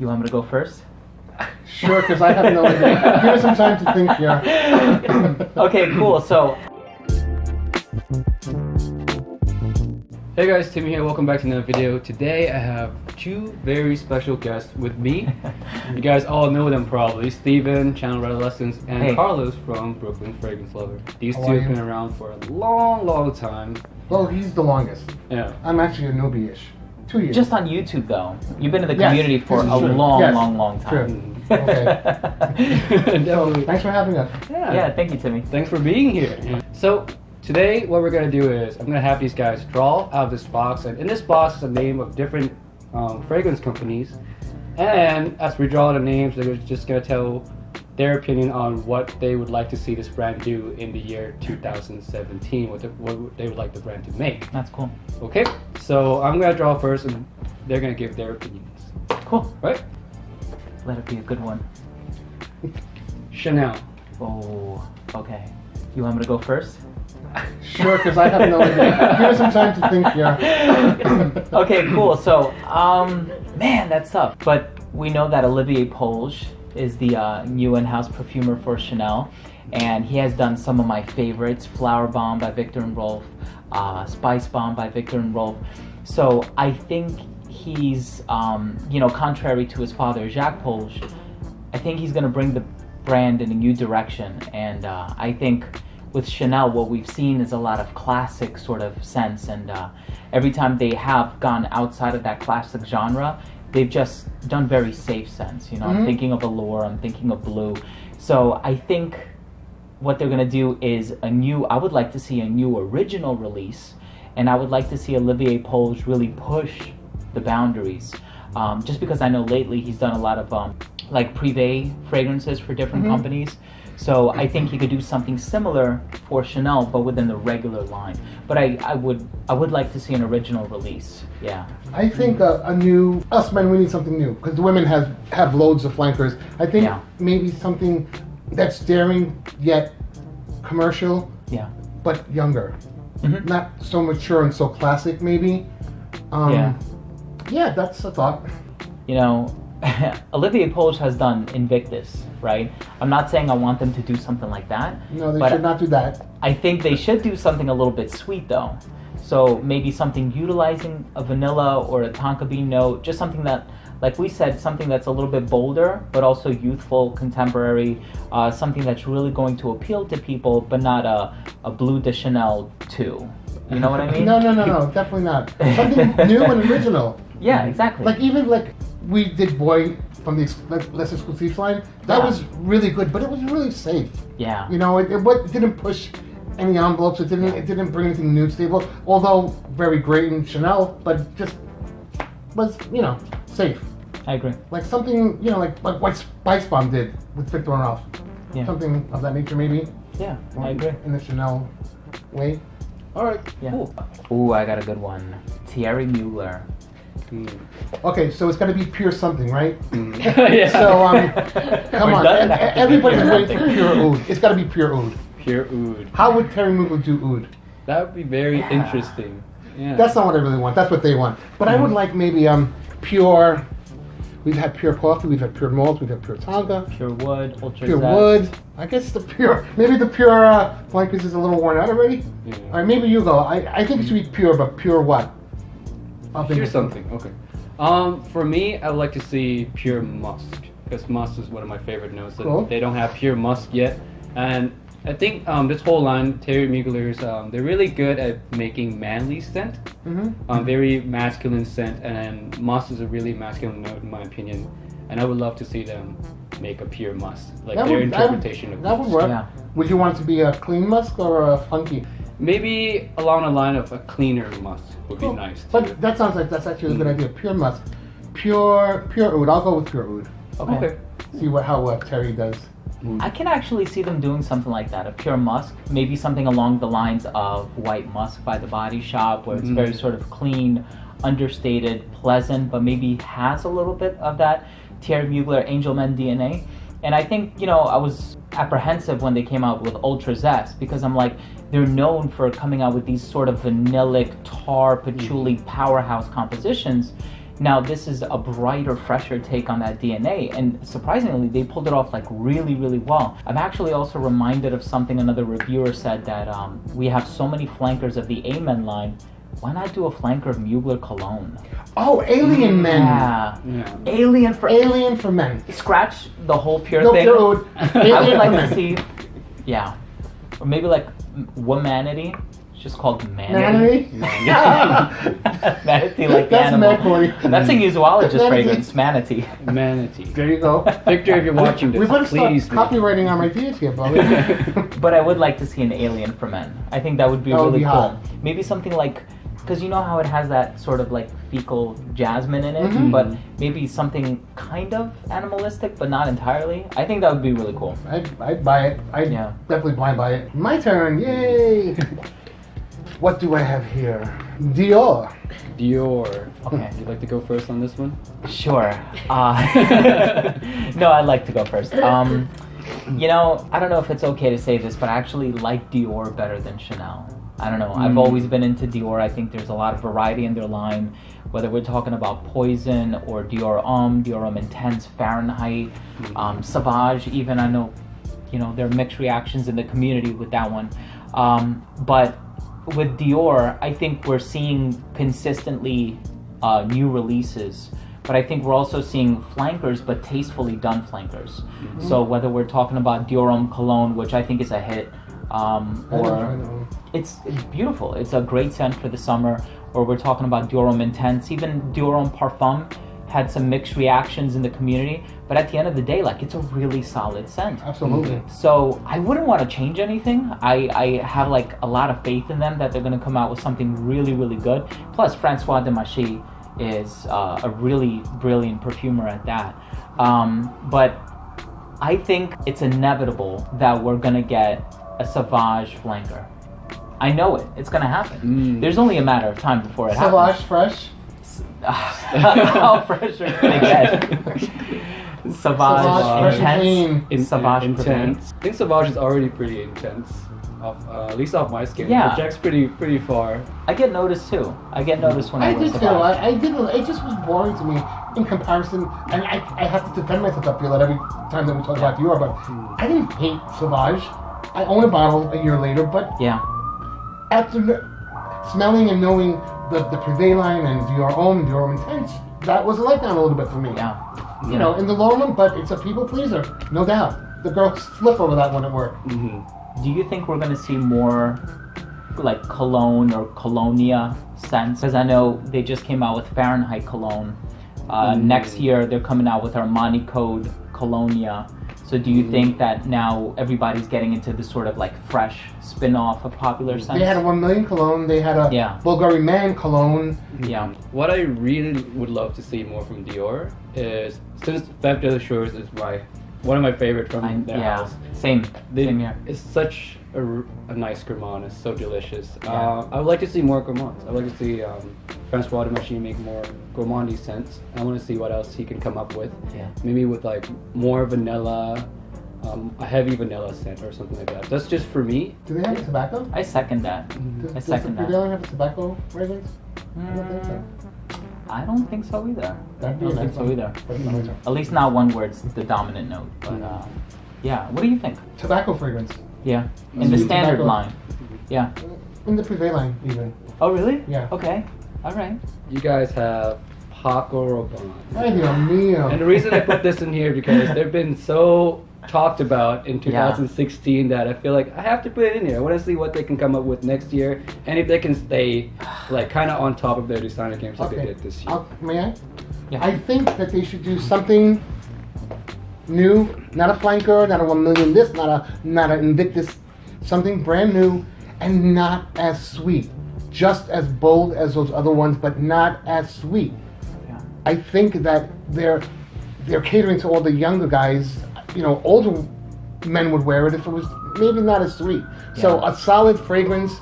You want me to go first? Sure, because I have no idea. Give us some time to think here. Okay, cool. So, hey guys, Tim here. Welcome back to another video. Today I have two very special guests with me. You guys all know them probably. Steven, channel Redolessence, and Hey. Carlos from Brooklyn Fragrance Lover. These How two are have you? been around for a long time. Well, he's the longest. Yeah. I'm actually a newbie-ish. 2 years. just on YouTube though, you've been in the Yes, community for this a is true. long Yes, time. true. Okay. So, Definitely. thanks for having us. Yeah, thank you, Timmy. Thanks for being here. So today what we're gonna do is I'm gonna have these guys draw out of this box, and in this box is the name of different fragrance companies, and as we draw the names, they're just gonna tell their opinion on what they would like to see this brand do in the year 2017, what they would like the brand to make. That's cool. Okay, so I'm gonna draw first, and they're gonna give their opinions. Cool. Right? Let it be a good one. Chanel. Oh, okay. You want me to go first? Sure, because I have no idea. Give us some time to think here. Okay, cool. So, man, that's tough. But we know that Olivier Polge is the new in-house perfumer for Chanel, and he has done some of my favorites: Flower Bomb by Victor and Rolf, Spice Bomb by Victor and Rolf. So I think he's, contrary to his father, Jacques Polge, I think he's going to bring the brand in a new direction. And I think with Chanel, what we've seen is a lot of classic sort of sense. And every time they have gone outside of that classic genre, they've just done very safe scents. I'm thinking of Allure, I'm thinking of Blue. So I think what they're going to do is I would like to see a new original release. And I would like to see Olivier Polge really push the boundaries. Just because I know lately he's done a lot of like privé fragrances for different companies. So I think he could do something similar for Chanel, but within the regular line. But I would like to see an original release. Yeah. I think us men, we need something new, because the women have loads of flankers. I think maybe something that's daring yet commercial, Yeah. but younger. Not so mature and so classic, maybe. Yeah, that's a thought. Olivier Polge has done Invictus, right? I'm not saying I want them to do something like that. No, they but should not do that. I think they should do something a little bit sweet though. So maybe something utilizing a vanilla or a tonka bean note, just something that, like we said, something that's a little bit bolder, but also youthful, contemporary, something that's really going to appeal to people, but not a Bleu de Chanel 2. You know what I mean? No, definitely not. Something new and original. Yeah, exactly. Like even like we did Boy from the Less Exclusive line. That was really good, but it was really safe. Yeah. It didn't push any envelopes. It didn't bring anything new to the table. Although very great in Chanel, but just was safe. I agree. Like something like what Spice Bomb did with Victor and Rolf. Yeah. Something of that nature, maybe. Yeah, I agree. In the Chanel way. All right. Yeah. Cool. Ooh, I got a good one. THIERRY Mugler. Okay, so it's got to be pure something, right? Yeah. So come We're on, done now. everybody's Pure waiting for something. pure oud. It's got to be pure oud. Pure oud. How would Terry Mugler do oud? That would be very interesting. Yeah. That's not what I really want. That's what they want. But I would like maybe pure. We've had pure coffee. We've had pure malt. We've had pure tonka. Pure wood, ultra Pure zest. wood. I guess the pure. Maybe the pure blankets is a little worn out already. Yeah. All right, maybe you go. I think it should be pure, but pure what? Here's something. Okay. For me, I would like to see pure musk, because musk is one of my favorite notes. Cool. They don't have pure musk yet, and I think this whole line, THIERRY Mugler's, they're really good at making manly scent, very masculine scent, and musk is a really masculine note in my opinion. And I would love to see them make a pure musk, like their interpretation of that musk. would work. Yeah. Would you want it to be a clean musk or a funky? Maybe along the line of a cleaner musk would be nice too. But that sounds like that's actually a good idea. Pure musk, pure oud. I'll go with pure oud. Okay. See how Terry does. I can actually see them doing something like that, a pure musk, maybe something along the lines of White Musk by The Body Shop, where it's very sort of clean, understated, pleasant, but maybe has a little bit of that THIERRY Mugler Angel Men DNA. And I think, I was apprehensive when they came out with Ultra Zest, because I'm like, they're known for coming out with these sort of vanillic, tar, patchouli powerhouse compositions. Now this is a brighter, fresher take on that DNA, and surprisingly, they pulled it off like really, really well. I'm actually also reminded of something another reviewer said, that we have so many flankers of the Amen line. Why not do a flanker of Mugler cologne? Oh, Alien Men. Yeah. Alien for Men. Scratch the whole pure No, thing. dude. I would like to see, yeah, or maybe like Womanity. It's just called Manity. Manatee, like the That's animal. Manatee. That's a usologist Manatee. fragrance, Manatee. Manatee. There you go. Victor, if you're watching this, We better start please. copywriting our ideas here, buddy. But I would like to see an Alien for men. I think that would be That would really be cool. hot. Maybe something like, because you know how it has that sort of like fecal jasmine in it, Mhm. but maybe something kind of animalistic, but not entirely. I think that would be really cool. I'd buy it. I'd Yeah. definitely blind buy it. My turn. Yay. What do I have here? Dior. Dior. Okay. You'd like to go first on this one? Sure. No, I'd like to go first. You know, I don't know if it's okay to say this, but I actually like Dior better than Chanel. I don't know. I've always been into Dior. I think there's a lot of variety in their line, whether we're talking about Poison or Dior Homme Intense, Fahrenheit, Sauvage. Even I know, you know, there are mixed reactions in the community with that one. But with Dior, I think we're seeing consistently new releases. But I think we're also seeing flankers, but tastefully done flankers. So whether we're talking about Dior Homme Cologne, which I think is a hit, or it's beautiful. It's a great scent for the summer. Or we're talking about Dior Homme Intense. Even Dior Homme Parfum had some mixed reactions in the community. But at the end of the day, like, it's a really solid scent. Absolutely. So I wouldn't want to change anything. I have like a lot of faith in them that they're going to come out with something really, really good. Plus, Francois Demachy is a really brilliant perfumer at that. But I think it's inevitable that we're going to get a Sauvage flanker. I know it. It's going to happen. There's only a matter of time before it Sauvage happens. Fresh. How fresh are you going to get? Sauvage Fresh and Intense. Clean. Sauvage Intense. I think Sauvage is already pretty intense. At least off my skin. Yeah. It projects pretty far. I get noticed too. I get noticed when I I wear did too. Sauvage. I didn't. It just was boring to me in comparison, and I have to defend myself. I feel that every time that we talk about Dior, but I didn't hate Sauvage. I own a bottle a year later, but Yeah. after smelling and knowing the Privé line and Dior Homme and Dior Homme Intense, that was a letdown a little bit for me. Yeah. You know, in the long run, but it's a people pleaser, no doubt. The girls flip over that one at work. Do you think we're going to see more like cologne or colonia scents? Because I know they just came out with Fahrenheit cologne. Next year they're coming out with Armani Code Colonia. So do you think that now everybody's getting into this sort of like fresh spin-off of popular scents? They had a 1 million cologne. They had a Bulgari Man cologne. Yeah. What I really would love to see more from Dior is, since Fête de Jours is one of my favorite from their house. Same here. It's such a nice gourmand. It's so delicious. I would like to see more gourmands. I would like to see Francois Demachy make more gourmandy scents. I want to see what else he can come up with. Yeah. Maybe with like more vanilla, a heavy vanilla scent or something like that. That's just for me. Do they have a tobacco? I second that. I second Do they that. only have a tobacco fragrance? I don't think so. I don't think so either. That'd be I don't a think nice so one. either. But no, it's not. At least not one where it's the dominant note. But yeah, what do you think? Tobacco fragrance. Yeah, in the Sweet standard tobacco. line. Yeah. In the Privé line, even. Oh really? Yeah. Okay. All right. You guys have Paco Rabanne. Ay, Dios mío. And the reason I put this in here because they've been so talked about in 2016 that I feel like I have to put it in here. I want to see what they can come up with next year and if they can stay like kind of on top of their designer games like they did this year. May I? Yeah. I think that they should do something new, not a flanker, not a 1 million this, not a Invictus, something brand new and not as sweet. Just as bold as those other ones, but not as sweet. Yeah. I think that they're catering to all the younger guys. You know, older men would wear it if it was maybe not as sweet. So a solid fragrance,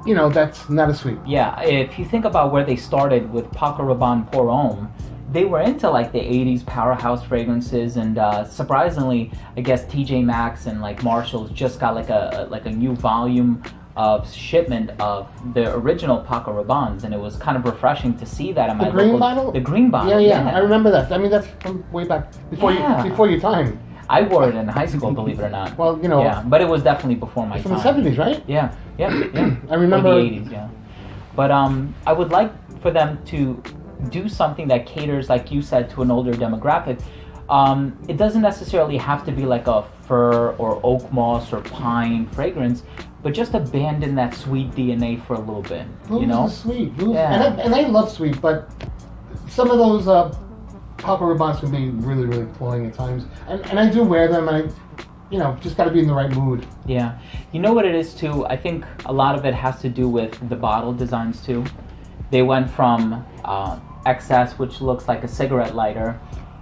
you know, that's not as sweet. Yeah, if you think about where they started with Paco Rabanne Pour Homme, they were into like the 80s powerhouse fragrances, and surprisingly, I guess TJ Maxx and like Marshalls just got like a new volume of shipment of the original Paco Rabannes, and it was kind of refreshing to see that in my The green local, bottle? The green bottle, Yeah, I remember that. I mean, that's from way back before before your time. I wore it in high school, believe it or not. Well, you know, Yeah, but it was definitely before my from time. the 70s, right? Yeah. I remember Or the 80s, yeah. But I would like for them to do something that caters, like you said, to an older demographic. It doesn't necessarily have to be like a fir or oak moss or pine fragrance, but just abandon that sweet DNA for a little bit. Blues you know? is sweet. Blues, Yeah. and I love sweet, but some of those Paco Rabannes can be really, really cloying at times. And I do wear them, and just got to be in the right mood. Yeah. You know what it is too? I think a lot of it has to do with the bottle designs too. They went from XS, which looks like a cigarette lighter.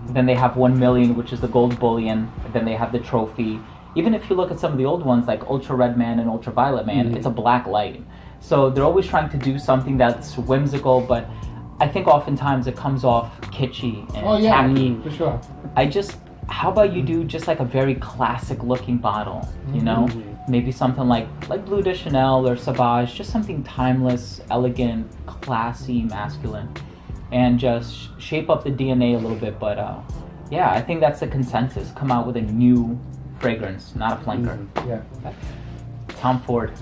Then they have 1 million, which is the gold bullion. Then they have the trophy. Even if you look at some of the old ones, like Ultra Red Man and Ultra Violet Man, it's a black light. So they're always trying to do something that's whimsical, but I think oftentimes it comes off kitschy and tacky. For sure. How about you do just like a very classic looking bottle, you know? Maybe something like Bleu de Chanel or Sauvage, just something timeless, elegant, classy, masculine, and just shape up the DNA a little bit. But yeah, I think that's the consensus. Come out with a new fragrance, not a flanker. Yeah. Tom Ford.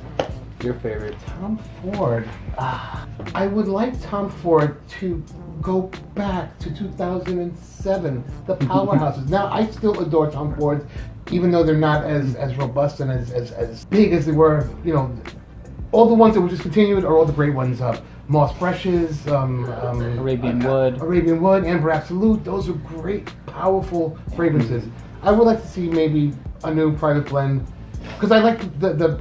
Your favorite? Tom Ford. I would like Tom Ford to go back to 2007, the powerhouses. Now, I still adore Tom Fords, even though they're not as robust and as big as they were. All the ones that were discontinued are all the great ones. Moss Brushes, Arabian Wood, Amber Absolute. Those are great, powerful fragrances. I would like to see maybe a new private blend, because I like the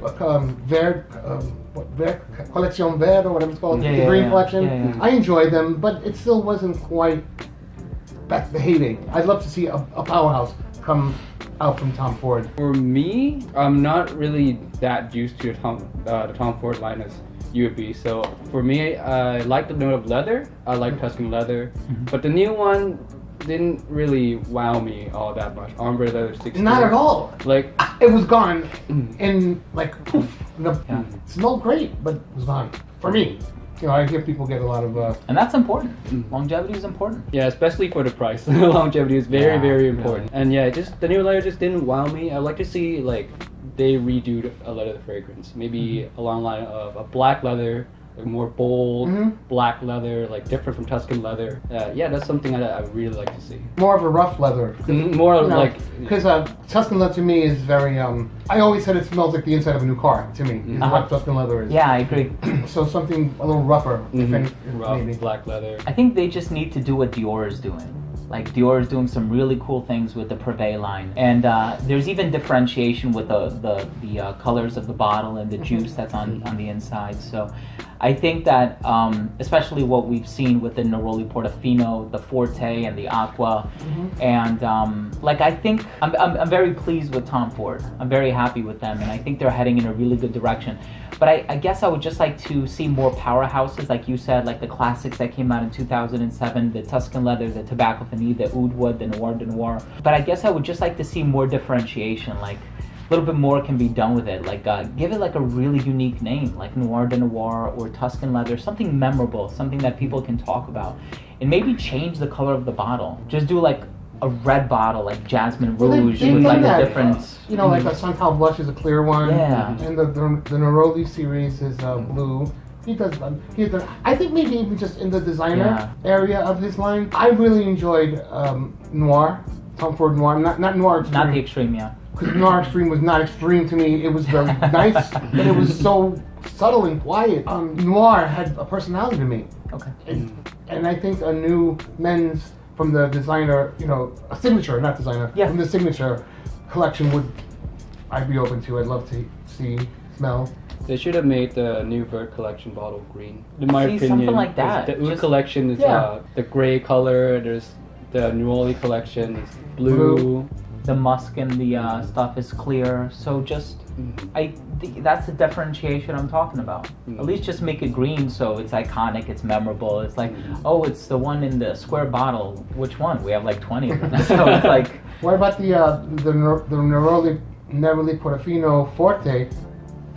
Vert Collection Vert, or whatever it's called, the green collection. Yeah. I enjoyed them, but it still wasn't quite back to the heyday. I'd love to see a powerhouse come out from Tom Ford. For me, I'm not really that used to the Tom Ford line as you would be. So for me, I like the note of leather. I like Tuscan leather, but the new one didn't really wow me all that much. Ombre leather 16. Not at all. Like, it was gone in like poof. It smelled great, but it was gone for me. I hear people get a lot of And that's important. Longevity is important. yeah, especially for the price. Longevity is very, very important. Really. And yeah, the new leather just didn't wow me. I'd like to see they redo a leather fragrance. Maybe along the line of a black leather, like more bold, black leather, like different from Tuscan leather. Yeah, that's something I really like to see. more of a rough leather. More like... Because Tuscan leather to me is very, I always said it smells like the inside of a new car, to me, is what Tuscan leather is. Yeah, I agree. So something a little rougher, rough, maybe. black leather. I think they just need to do what Dior is doing. Like Dior is doing some really cool things with the Privé line, and there's even differentiation with the colors of the bottle and the juice that's on the inside. So I think that especially what we've seen with the Neroli Portofino, the Forte, and the Aqua, and I think I'm very pleased with Tom Ford. I'm very happy with them, and I think they're heading in a really good direction. But I guess I would just like to see more powerhouses, like you said, like the classics that came out in 2007, the Tuscan Leather, the Tobacco Vanille, the Oud Wood, the Noir de Noir. But I guess I would just like to see more differentiation, like a little bit more can be done with it. Like give it like a really unique name, like Noir de Noir or Tuscan Leather, something memorable, something that people can talk about. And maybe change the color of the bottle. Just do like a red bottle, like Jasmine Rouge, they've with done like that. a different... like a Santal Blush is a clear one. Yeah. And the Neroli series is blue. He does. I think maybe even just in the designer area of his line, I really enjoyed Noir, Tom Ford Noir, not Noir Extreme. Not the Extreme, yeah. Because Noir Extreme was not extreme to me. It was very nice, but it was so subtle and quiet. Noir had a personality to me. Okay. And I think a new men's from the designer, a signature, not designer, from the signature collection I'd be open to. I'd love to see, smell. They should have made the new Vert collection bottle green. In my opinion, something like that. The Oud collection is the gray color. There's the Neroli collection is blue. The musk and the stuff is clear. So just, that's the differentiation I'm talking about. At least just make it green so it's iconic, it's memorable. It's like, oh, it's the one in the square bottle. Which one? We have like 20 of them. So it's like... What about the Neroli Portofino Forte?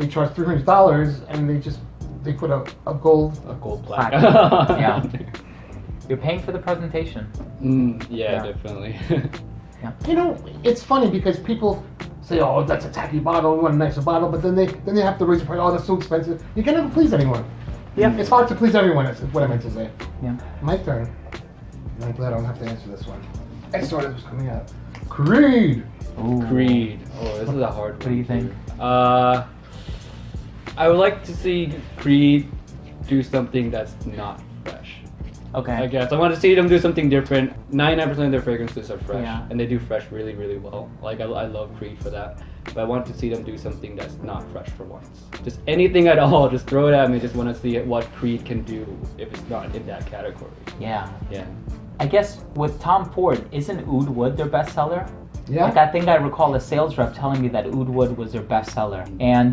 they charge $300 and they put a gold. A gold plaque. Yeah. You're paying for the presentation. Yeah, definitely. You know, it's funny because people say, "Oh, that's a tacky bottle. We want a nicer bottle," but then they have to raise the price. Oh, that's so expensive. You can never please anyone. Yeah. It's hard to please everyone. Is what I meant to say. Yeah. My turn. I'm glad I don't have to answer this one. I saw this was coming out. Creed. Ooh. Creed. Oh, this is a hard one. What do you think? I would like to see Creed do something that's not fresh. Okay. I guess I want to see them do something different. 99% of their fragrances are fresh, Yeah. and they do fresh really, really well. Like I love Creed for that. But I want to see them do something that's not fresh for once. Just anything at all, just throw it at me. Just want to see what Creed can do if it's not in that category. Yeah. Yeah. I guess with Tom Ford, isn't Oud Wood their bestseller? Yeah. Like I think I recall a sales rep telling me that Oud Wood was their bestseller. And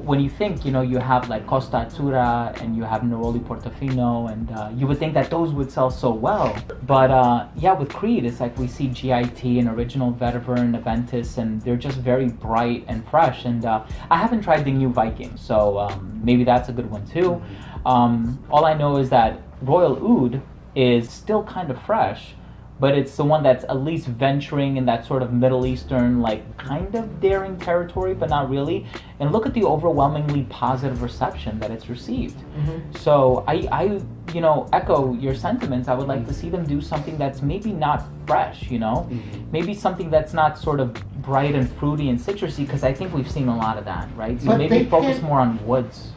when you think, you know, you have like Costa Azzurra and you have Neroli Portofino, and you would think that those would sell so well. But yeah, with Creed, it's like we see GIT and Original Vetiver and Aventus, and they're just very bright and fresh. And I haven't tried the new Viking, so maybe that's a good one too. All I know is that Royal Oud is still kind of fresh, but it's the one that's at least venturing in that sort of Middle Eastern, like kind of daring territory, but not really. And look at the overwhelmingly positive reception that it's received. So I you know, echo your sentiments. I would like to see them do something that's maybe not fresh, you know, maybe something that's not sort of bright and fruity and citrusy, because I think we've seen a lot of that, right? So But maybe they focus can't- more on woods.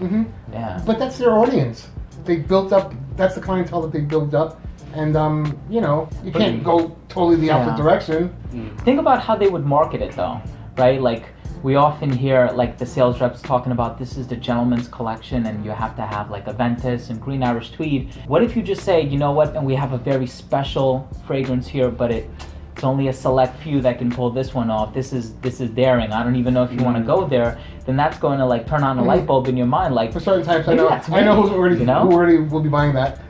Yeah. But that's their audience. They built up. That's the clientele that they built up, and you know, you can't go totally the opposite Yeah. direction. Think about how they would market it though, right? Like we often hear like the sales reps talking about this is the gentleman's collection and you have to have like Aventus and Green Irish Tweed. What if you just say, you know what, and we have a very special fragrance here, but it's only a select few that can pull this one off. This is daring. I don't even know if you want to go there. Then that's going to like turn on a light bulb in your mind. Like For certain types, I maybe know. that's I know me, who already you know? who already will be buying that.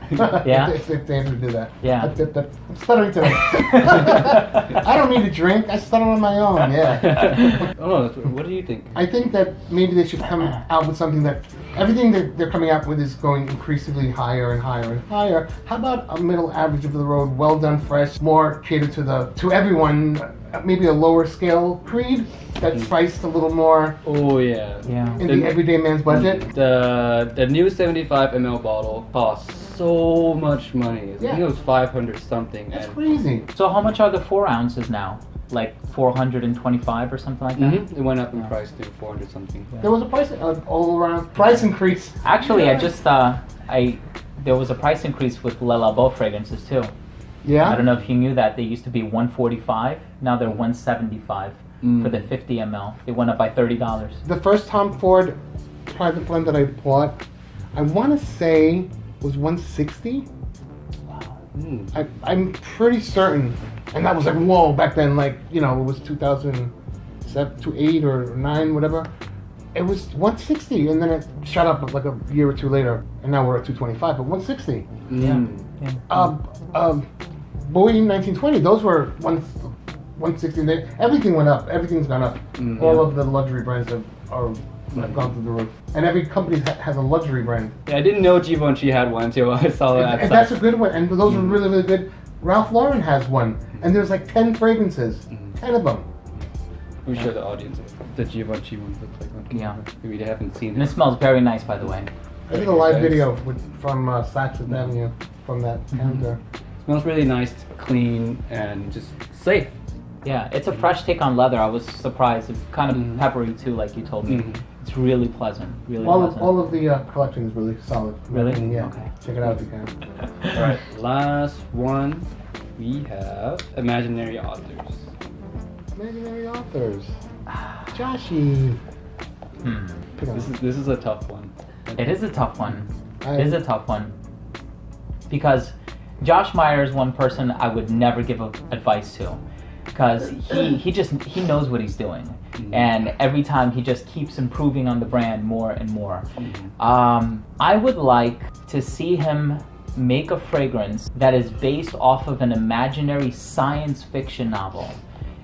Yeah. if they ever do that. Yeah. I'm stuttering today. I don't need a drink. I stutter on my own. Yeah. Oh, what do you think? I think that maybe they should come out with something that everything that they're coming out with is going increasingly higher and higher and higher. How about a middle average of the road, well done, fresh, more catered to everyone? Maybe a lower scale Creed that's priced a little more Oh yeah. Yeah. in the everyday man's budget. The new 75 ml bottle costs so much money. I think Yeah. it was 500 something. That's And crazy. So how much are the 4 ounces now? Like 425 or something like that? it went up in price to 400 something. There was a price all around price increase. Actually, I just there was a price increase with Le Labo fragrances too. Yeah. I don't know if you knew that. They used to be 145. Now they're 175 for the 50 ml. They went up by $30. The first Tom Ford private blend that I bought, I want to say was 160. I'm pretty certain, and that was like whoa back then. Like you know, it was 2007, 2008 or 9, whatever. It was 160, and then it shot up like a year or two later, and now we're at 225. But 160. Yeah. Bowie 1920. Those were 160. Everything went up. Everything's gone up. All of the luxury brands have gone through the roof, and every company has a luxury brand. Yeah, I didn't know Givenchy had one until I saw that. And that's a good one, and those are really, really good. Ralph Lauren has one, and there's like 10 fragrances, 10 of them. We show the audience what the Givenchy one looks like. Yeah. Maybe they haven't seen And it it. smells very nice, by the way. I did a live Nice. video from Saks Fifth Avenue from that counter. Smells really nice, clean, and just safe. Yeah, it's a fresh take on leather. I was surprised. It's kind of peppery too, like you told me. It's really pleasant. Really pleasant. All of the collection is really solid. Really? Yeah. Okay. Check it out if you can. All right, last one. We have imaginary authors. Imaginary authors. Joshy. Pick on This is a tough one. It is a tough one. I- It is a tough one. Because Josh Meyer is one person I would never give advice to. Because he knows what he's doing. And every time he just keeps improving on the brand more and more. I would like to see him make a fragrance that is based off of an imaginary science fiction novel.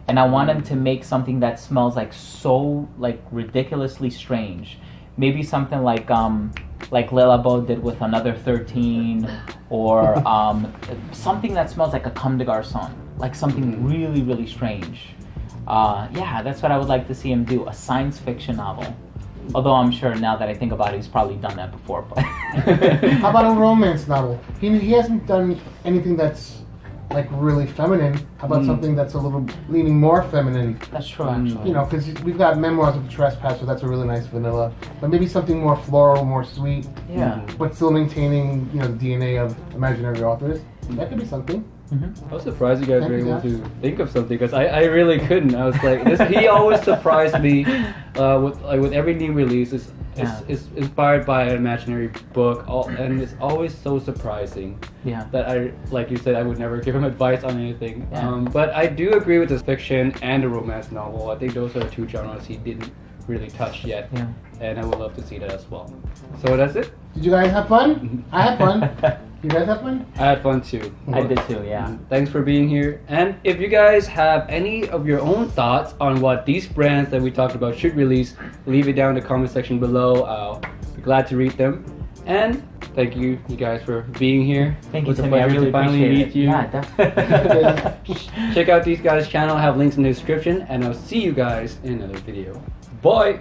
and I want him to make something that smells like so like ridiculously strange. Maybe something like Le Labo did with Another 13, or something that smells like a Comme des Garçons, like something really, really strange. Yeah, that's what I would like to see him do, a science fiction novel. Although I'm sure now that I think about it, he's probably done that before. But How about a romance novel? He hasn't done anything that's like really feminine. How about something that's a little leaning more feminine? that's true, actually. You know, because we've got Memoirs of a Trespasser, that's a really nice vanilla. But maybe something more floral, more sweet, Yeah. but still maintaining, you know, the DNA of imaginary authors. That could be something. I was surprised you guys were Thank you, able to think of something because I really couldn't. I was like, he always surprised me with every new release. It's inspired by an imaginary book, and it's always so surprising. Yeah. That like you said, I would never give him advice on anything. Yeah. But I do agree with the fiction and the romance novel. I think those are two genres he didn't really touch yet. Yeah. And I would love to see that as well. So that's it. Did you guys have fun? I had fun. You guys have fun? I had fun too. I did too, yeah. Thanks for being here. And if you guys have any of your own thoughts on what these brands that we talked about should release, leave it down in the comment section below. I'll be glad to read them. And thank you guys for being here. Thank you, It was a Timmy. I pleasure really to finally appreciate meet it. you. Yeah, definitely. Check out these guys' channel. I have links in the description. And I'll see you guys in another video. Bye!